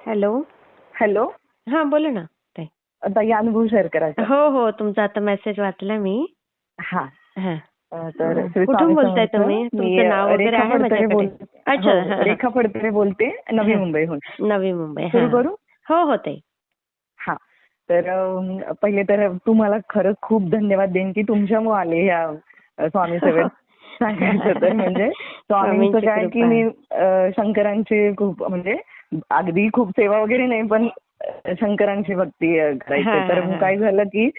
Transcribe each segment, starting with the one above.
Hello. Hello. हां, बोला ना ताई. ताई अनुभव शेअर करायचा. हो, हो. तुमचा आता मेसेज वाचला मी. हां. हां. तर श्री कुठून स्वामी बोलताय समर्थ. तुम्ही? मी तुमचं नाव वगैरे रेखा आहे फडतरे माझ्याकडे. बोलते. अच्छा. हो, हां, हां. रेखा फडतरे बोलते, नवी हां. मुंबईहून. नवी मुंबई. सुरू हां. करू? हो, हो ताई. हां. तर पहिले तर तुम्हाला खरंच खूप धन्यवाद देईन की तुमच्यामुळे आले ह्या स्वामी सेवेत. सांगायचं तर म्हणजे स्वामींचं स्वामींची काय की कृपा. मी शंकरांची खूप म्हणजे अगदी खूप सेवा वगैरे नाही, पण शंकरांची भक्ती करायची. हां, तर हां, हां. काय झालं की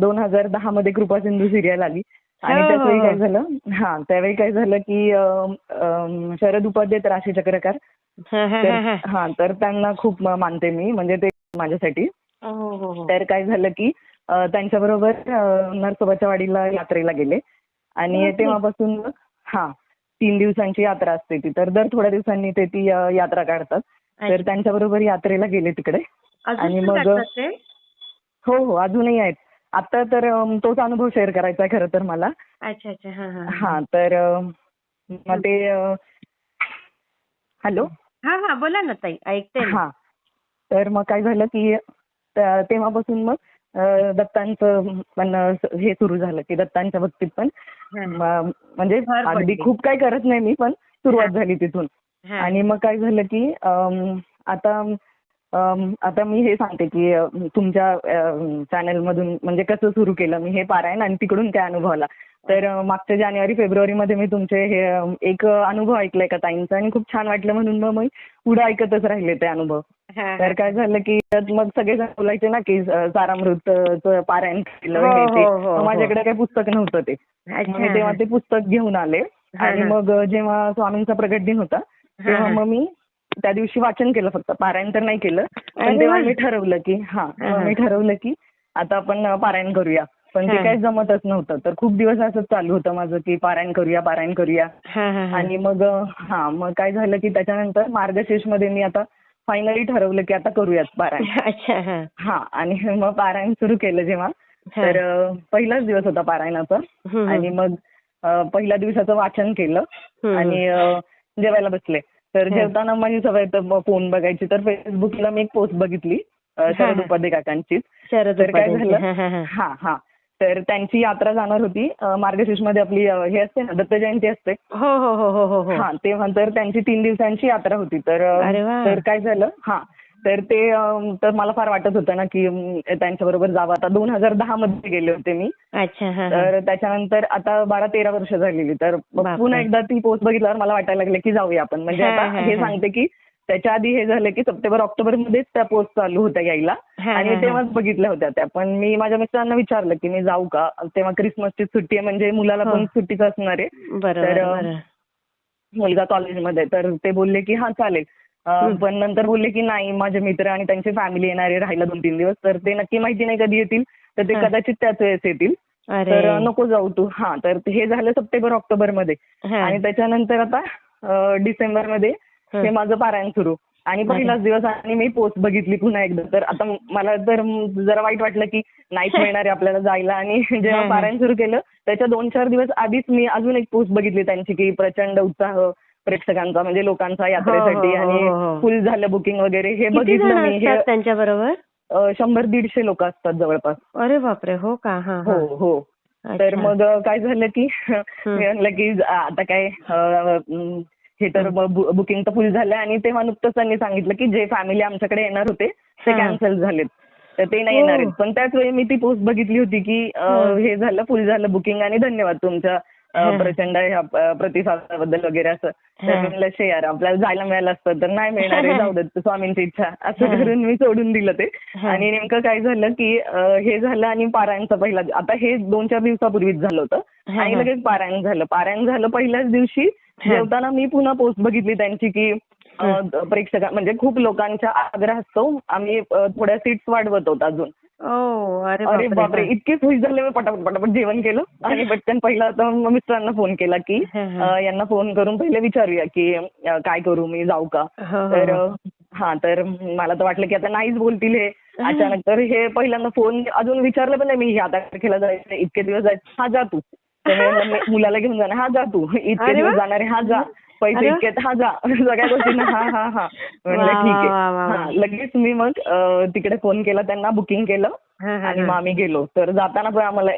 2010 मध्ये कृपा सिंधू सिरियल आली हो, आणि हो, त्याचवेळी हो. काय झालं, त्यावेळी काय झालं की शरद उपाध्ये तर राशीचक्रकार. हां, हां, तर हां, हां. तर त्यांना खूप मानते मी, म्हणजे ते माझ्यासाठी. हो, हो, हो. तर काय झालं की त्यांच्याबरोबर नरसोबाच्या वाडीला यात्रेला गेले आणि ओके. तेव्हापासून मग 3 दिवसांची यात्रा असते ती. तर दर थोड्या दिवसांनी ते ती यात्रा काढतात. तर अच्छा. त्यांच्याबरोबर यात्रेला गेले तिकडे अजून आणि पण मग काढतात ते? हो, हो. अजूनही आहेत. आता तर तोच अनुभव शेअर करायचा आहे खरं तर मला. अच्छा, अच्छा. हां, हां, हां, हां. हां, तर मग हं, ते हॅलो? हं. हां, हां. बोला ना ताई. ऐकते ना. हां. तर मग काय झालं की तेव्हापासून मग दत्तांचं पण हे सुरू झालं की दत्तांच्या भक्तीत पण हां. म्हणजे भर अगदी पडली. खूप काही करत नाही मी, पण हां, सुरुवात झाली तिथून. हां. आणि मग काय झालं की आता आता मी हे सांगते की तुमच्या चॅनलमधून म्हणजे कसं सुरू केलं मी हे पारायण आणि तिकडून काय अनुभव आला. तर मागच्या जानेवारी फेब्रुवारीमध्ये मी तुमचे हे एक अनुभव ऐकला एका ताईंचा आणि खूप छान वाटलं, म्हणून मग मी पुढे ऐकतच राहिले ते अनुभव. हां, तर हां. काय झालं की मग सगळेजण बोलायचे ना की सारामृतचं पारायण केलं हो, हे ते. हो, हो, मग हो. माझ्याकडे काही पुस्तक नव्हतं ते. मग मी अच्छा. तेव्हा हां. ते पुस्तक घेऊन आले हां, आणि हां. मग जेव्हा स्वामींचा प्रगट दिन होता हां, तेव्हा हां. मग मी त्या दिवशी वाचन केलं, फक्त पारायण तर नाही केलं. पण अरे तेव्हा वाह! मी ठरवलं की हां, तेव्हा हां. मी ठरवलं की आता आपण पारायण करूया. पण ते हां. काही जमतच नव्हतं. तर खूप दिवस असंच चालू होतं माझं की पारायण करूया, पारायण करूया. हां, हां, हां. आणि मग मग काय झालं की त्याच्यानंतर मार्गशीर्षमध्ये मी आता फायनली ठरवलं की आता करूयात पारायण. अच्छा. हां. आणि मग पारायण सुरू केलं जेव्हा, तर हां. पहिलाच दिवस होता पारायणाचा. हं, हं. आणि मग पहिल्या दिवसाचं वाचन केलं हं, हं. आणि जेवायला बसले. तर हां. जेवताना माझी सवय तर फोन बघायची. तर फेसबुकला मी एक पोस्ट बघितली हां, शरद हां. उपाध्ये काकांचीच. शरद तर काय उपाध्यांचे. झालं, हां, हां, हां. हां. तर त्यांची यात्रा जाणार होती. मार्गशीर्षमध्ये आपली हे असते ना, दत्त जयंती असते. हो, हो, हो, हो, हो, हो. तेव्हा तर त्यांची 3 दिवसांची यात्रा होती. तर अरे वाह! तर काय झालं, तर ते तर मला फार वाटत होतं ना की त्यांच्याबरोबर जावं. आता 2010 मध्ये गेले होते मी. अच्छा. हां, हां. तर त्याच्यानंतर आता 12-13 वर्ष झालेली. तर पुन्हा बापरे! एकदा ती पोस्ट बघितल्यावर मला वाटायला लागलं की जाऊया आपण. म्हणजे आता हां, हां, हे हां. सांगते की त्याच्या आधी हे झालं की सप्टेंबर-ऑक्टोबरमध्येच त्या पोस्ट चालू होत्या यायला हां, आणि हां, हां. तेव्हाच बघितल्या होत्या त्या. पण मी माझ्या मिस्टरांना विचारलं की मी जाऊ का? तेव्हा क्रिसमसची सुट्टी आहे, म्हणजे मुलाला हो. पण सुट्टीच असणार आहे. तर बरोबर, बरं. मुलगा कॉलेजमध्ये. तर ते बोलले की चालेल. हं. पण नंतर बोलले की नाही, माझे मित्र आणि त्यांची फॅमिली येणार आहे राहायला 2-3 दिवस. तर ते नक्की माहिती नाही कधी येतील. तर ते हां. कदाचित त्याच वेळेस येतील. अरे! तर नको जाऊ तू. तर हे झालं सप्टेंबर-ऑक्टोबरमध्ये. आणि हां. त्याच्यानंतर आता डिसेंबरमध्ये हे हं. माझं पारायण सुरू. आणि अरे! पहिलाच दिवस आणि मी पोस्ट बघितली पुन्हा एकदा. तर आता मला तर जरा वाईट वाटलं की नाहीच मिळणार आहे आपल्याला जायला. आणि जेव्हा हां, हां. पारायण सुरू केलं त्याच्या 2-4 दिवस आधीच मी अजून एक पोस्ट बघितली त्यांची की प्रचंड उत्साह प्रेक्षकांचा, म्हणजे लोकांचा हो, हो, यात्रेसाठी, हो, आणि हो, हो. फुल झालं बुकिंग वगैरे हे किती बघितलं जण मी. हे असतात त्यांच्याबरोबर? 100-150 लोक असतात जवळपास. अरे बापरे! हो का? हां, हो, हां. हो. तर अच्छा. मग काय झालं की हं, मी म्हटलं की आता काय हे तर हं. बुकिंग तर फुल झालं. आणि तेव्हा नुकतंच त्यांनी सांगितलं की जे फॅमिली आमच्याकडे येणार होते ते हां, हां. कॅन्सल झालेत. तर ते नाही येणार आहेत. ओह! पण त्याच वेळी मी ती पोस्ट बघितली होती की हां. हे झालं, फुल झालं बुकिंग आणि धन्यवाद तुमच्या हां, प्रचंड ह्या प्रतिसादाबद्दल वगैरे असं. तर मी हां. म्हणलं शे यार, आपल्याला जायला मिळालं असतं, तर नाही मिळणार आहे, जाऊ देत, स्वामींची इच्छा, असं हां, करून मी सोडून दिलं ते. हां. आणि नेमकं काय झालं की हे झालं आणि पारायणचा पहिला आता हे 2-4 दिवसापूर्वीच झालं होतं. हां, आणि हां. लगेच पारायण झालं. पारायण झालं पहिल्याच दिवशी. हां. जेवताना मी पुन्हा पोस्ट बघितली त्यांची की हं. प्रेक्षका म्हणजे खूप लोकांच्या आग्रहास्तव आम्ही थोड्या सीट्स वाढवत होतो अजून. ओह! अरे अरे बापरे! बापरे! हां. इतके खुश झाले, मी पटापट पटापट जेवण केलं आणि पटकन पहिला आता मग मिस्टरांना फोन केला की हां, हां. यांना फोन करून पहिले विचारूया की काय करू, मी जाऊ का? हो, हो, तर हो. तर मला तर वाटलं की आता नाहीच बोलतील हे हां. अचानक. तर हे पहिल्यांदा फोन अजून विचारलं पण नाही मी, ह्या तारखेला जायचं, इतके दिवस जायचं, जा तू. तर मी म्हणलं, मी मुलाला घेऊन जाणार, जा तू, इतके अरे दिवस वाह! जाणार आहे, जा. पैसे अरे वा. इतके हा जा सगळ्या गोष्टींना हा हा हा म्हणलं वा, ठीक आहे. वा, वा, वा. हा लगेच मी मग तिकडे फोन केला त्यांना, बुकिंग केलं हा, हा, आणि मग हा. आम्ही गेलो. तर जाताना पण आम्हाला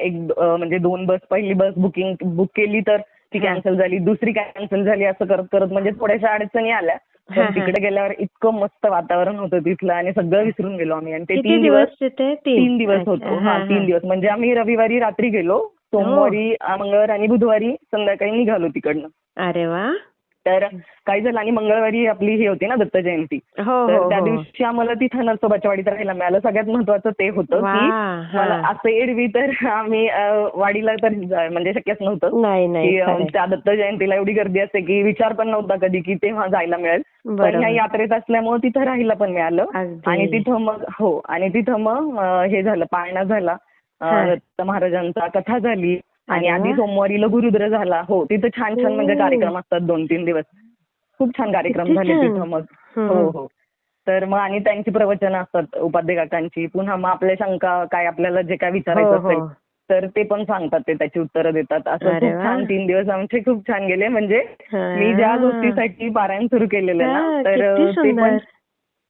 म्हणजे 2 बस, पहिली बस बुक केली तर ती हा. कॅन्सल झाली, दुसरी कॅन्सल झाली, असं करत करत म्हणजे थोड्याशा अडचणी आल्या. हा, पण हा. तिकडे गेल्यावर इतकं मस्त वातावरण होतं तिथलं आणि सगळं विसरून गेलो आम्ही. आणि ते किती 3 दिवस दिवस तिथे? 3 दिवस अच्छा. होतो. हा, हा 3 हा. दिवस म्हणजे आम्ही रविवारी रात्री गेलो, हो. सोमवारी, मंगळवार आणि बुधवारी संध्याकाळी निघालो तिकडनं. अरे वा. तर काही झालं आणि मंगळवारी आपली ही होती ना दत्त जयंती. हो, तर हो, त्या हो. दिवशी आम्हाला तिथं नरसोबाच्या वाडीत राहायला मिळालं. सगळ्यात महत्वाचं ते होतं वा. की हा. मला असं एरवी तर आम्ही वाडीला तर म्हणजे शक्यच नव्हतं नाही, नाही. की खरंय. त्या दत्त जयंतीला एवढी गर्दी असते की विचार पण नव्हता कधी की तेव्हा जायला मिळेल. पण ह्या बरोबर. यात्रेत असल्यामुळे तिथं राहायला पण मिळालं. अगदी. आणि तिथं मग हे झालं, पाळणा झाला हा. दत्त महाराजांचा, कथा झाली आणि अरे आधी वा. सोमवारी लघुरुद्र झाला. हो तिथं छान छान म्हणजे हो. कार्यक्रम असतात 2-3 दिवस. खूप छान कार्यक्रम किती झाले छान. तिथं मग. हं, हो हं. हो. तर मग आणि त्यांची प्रवचनं असतात उपाध्याकाकांची. पुन्हा मग आपल्या शंका काय, आपल्याला जे काय हो, विचारायचं हो. असेल तर ते पण सांगतात, ते त्याची उत्तरं देतात. असं अरे खूप वा. छान 3 दिवस आमचे खूप छान गेले. म्हणजे मी ज्या हा. गोष्टीसाठी पारायण सुरू केलेलं ना, हा, तर किती ते पण सुंदर.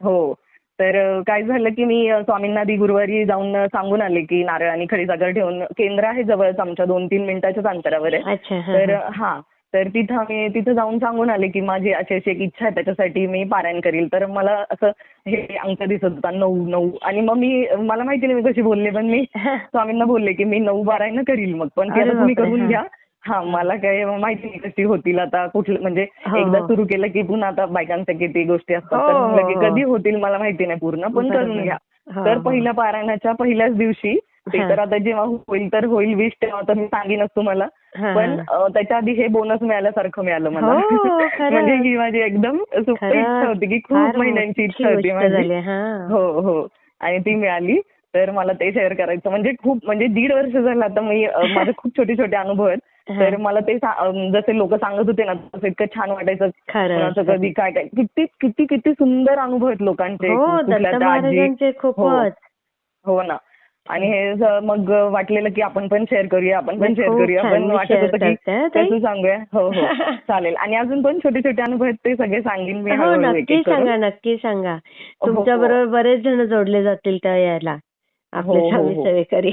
हो. तर काय झालं की मी स्वामींना आधी गुरुवारी जाऊन सांगून आले की नारळ आणि खडीसाखर ठेवून, केंद्र आहे जवळच आमच्या 2-3 मिनिटाच्याच अंतरावर आहे. अच्छा. हा, तर हा. तर तिथं जाऊन सांगून आले की माझी अशी अशी एक इच्छा आहे, त्याच्यासाठी मी पारायण करील. तर मला असं हे अंक दिसत होता 9 आणि मग मला माहिती नाही मी कशी बोलले, पण मी स्वामींना बोलले की मी 9 पारायण करील मग, पण ती अरे आता तुम्ही बापरे. करून हा. घ्या. हा मला काय माहिती नाही कशी होतील आता, कुठलं म्हणजे हो, एकदा हो. सुरू केलं की पुन्हा आता बायकांच्या किती गोष्टी असतात. हो, तर म्हणलं की हो, कधी हो. होतील मला माहिती नाही पूर्ण, पण करून बरोबर. घ्या. हो, तर हो. पहिल्या पारायणाच्या पहिल्याच दिवशी ते हा. तर आता जेव्हा होईल तर होईल, विश तेव्हा तर मी सांगेनच तुम्हाला. हा, पण हा. त्याच्या आधी हे बोनस मिळाल्यासारखं मिळालं मला. हो, म्हणजे खरंच. ही माझी एकदम सुप्त इच्छा खरंच. होती की खूप फार महिन्यांची मोठी इच्छा होती गोष्ट माझी. झाली. हा. हो हो. आणि ती मिळाली. तर मला ते शेअर करायचं म्हणजे खूप म्हणजे 1.5 वर्ष झालं आता मी माझे खूप छोटे छोटे अनुभव आहेत. हा. तर मला ते जसे लोक सांगत होते ना तसं इतकं छान वाटायचं. खरंच, कुणाचं कधी खरंच. काय काय किती किती किती सुंदर अनुभव आहेत लोकांचे, हो, कुठल्या दत्त त्या आजी. महाराजांचे हो खूपच. हो ना. आणि हे मग वाटलेलं की आपण पण शेअर करूया, नाही, खूप छान. पण मी वाटत शेअर होतं की करते हा ताई. कसं सांगूया. हो हो चालेल. आणि अजून पण छोटे छोटे अनुभव आहेत ते सगळे सांगेन मी हो, हळूहळू एक नक्की एक करून. सांगा, नक्की सांगा. हो तुमच्या हो बरोबर बरेच जण जोडले जातील त्या याला, हो आपले हो स्वामी हो सेवेकरी.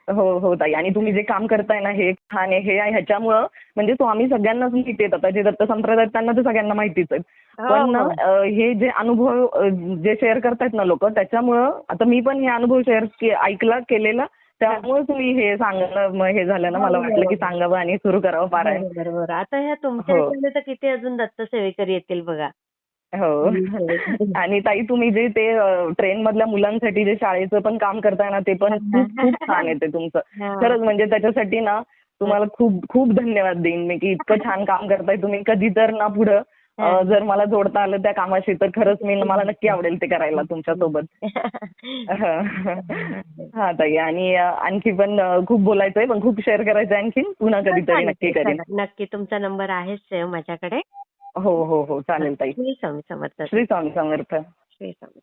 हो हो ताई. आणि तुम्ही जे काम करताय ना हे छान आहे. हे आहे ह्याच्यामुळं म्हणजे स्वामी सगळ्यांनाच माहिती आहेत. आता जे दत्त संप्रदाय त्यांना तर सगळ्यांना माहितीच आहेत. हो, पण ना हो. हे जे अनुभव जे शेअर करतायत ना लोक, त्याच्यामुळं आता मी पण हे अनुभव शेअर केलेला, त्यामुळेच मी हे सांगणं हे झालं ना, हो, मला वाटलं की बरोबर. सांगावं आणि सुरू करावं पारायण. बरोबर, बरोबर. आता ह्या तुमच्या हो ह्याच्यामध्ये तर किती अजून दत्त सेवेकरी येतील बघा. हो. स्वामी सेवेकरी. आणि ताई तुम्ही जे ते ट्रेन मधल्या मुलांसाठी जे शाळेचं पण काम करताय ना, ते पण खूप खूप छान आहे ते तुमचं. हा. खरंच म्हणजे त्याच्यासाठी ना तुम्हाला खूप खूप धन्यवाद देईन मी की इतकं छान काम करताय तुम्ही. कधी तर ना पुढं हा. जर मला जोडता आलं त्या कामाशी तर खरंच मला नक्की आवडेल ते करायला तुमच्यासोबत. हा ताई. आणि आणखी पण खूप बोलायचंय, पण खूप शेअर करायचंय आणखी. पुन्हा कधीतरी चालेल नक्की ताई, करीन. चालेल. नक्की तुमचा नंबर आहेच सेव्ह माझ्याकडे. हो हो हो चालेल ताई. श्री स्वामी समर्थ. श्री स्वामी समर्थ. श्री स्वामी.